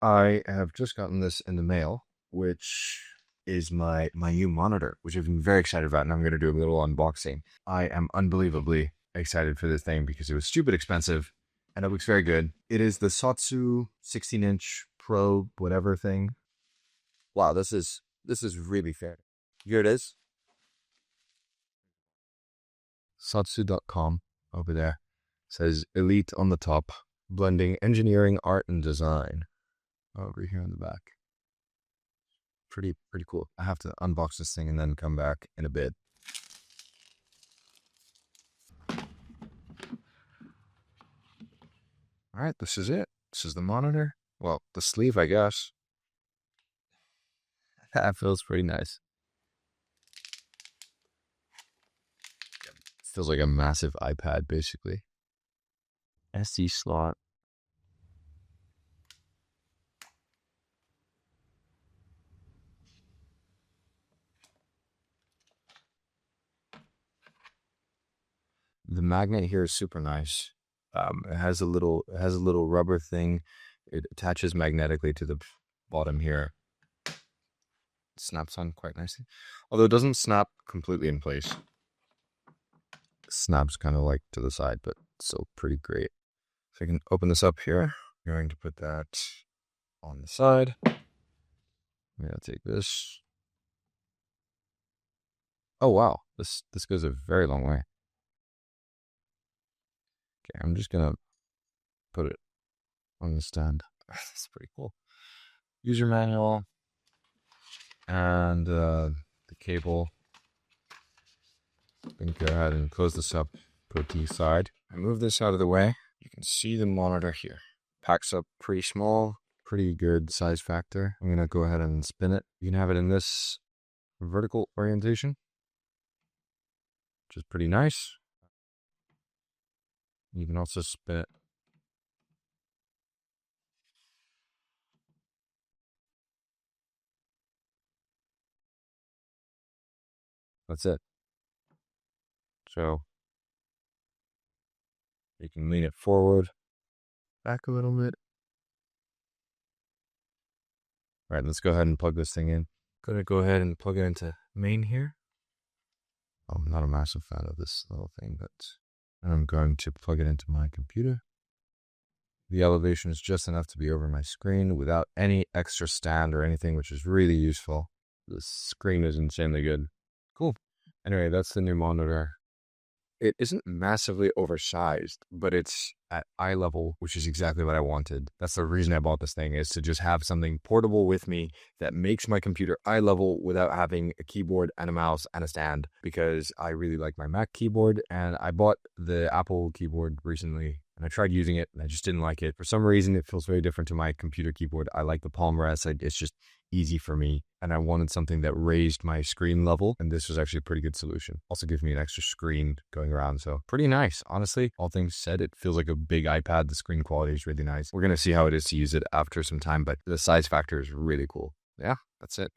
I have just gotten this in the mail, which is my new monitor, which I've been very excited about, and I'm going to do a little unboxing. I am unbelievably excited for this thing because it was stupid expensive, and it looks very good. It is the Sotsu 16-inch Pro whatever thing. Wow, this is really fair. Here it is. Sotsu.com over there. Says Elite on the top, blending engineering, art, and design. Over here on the back. Pretty cool. I have to unbox this thing and then come back in a bit. All right, this is it. This is the monitor. Well, the sleeve, I guess. That feels pretty nice. Feels like a massive iPad, basically. SD slot. The magnet here is super nice. It has a little rubber thing. It attaches magnetically to the bottom here. It snaps on quite nicely, although it doesn't snap completely in place. It snaps kind of like to the side, but still pretty great. So I can open this up here. I'm going to put that on the side. I'm gonna take this. Oh wow, this goes a very long way. Okay, I'm just gonna put it on the stand. That's pretty cool. User manual and the cable. I can go ahead and close this up, put it to the side. I move this out of the way. You can see the monitor here. Packs up pretty small, pretty good size factor. I'm gonna go ahead and spin it. You can have it in this vertical orientation, which is pretty nice. You can also spin it that's it. So you can lean it forward, back a little bit. All right, let's go ahead and plug this thing in. Gonna go ahead and plug it into main here. I'm not a massive fan of this little thing, but I'm going to plug it into my computer. The elevation is just enough to be over my screen without any extra stand or anything, which is really useful. The screen is insanely good. Cool. Anyway, that's the new monitor. It isn't massively oversized, but it's at eye level, which is exactly what I wanted. That's the reason I bought this thing, is to just have something portable with me that makes my computer eye level without having a keyboard and a mouse and a stand, because I really like my Mac keyboard, and I bought the Apple keyboard recently and I tried using it and I just didn't like it. For some reason, it feels very different to my computer keyboard. I like the palm rest. It's just easy for me, and I wanted something that raised my screen level, and this was actually a pretty good solution. Also gives me an extra screen going around, so pretty nice. Honestly, all things said, it feels like a big iPad. The screen quality is really nice. We're gonna see how it is to use it after some time, but the size factor is really cool. Yeah, that's it.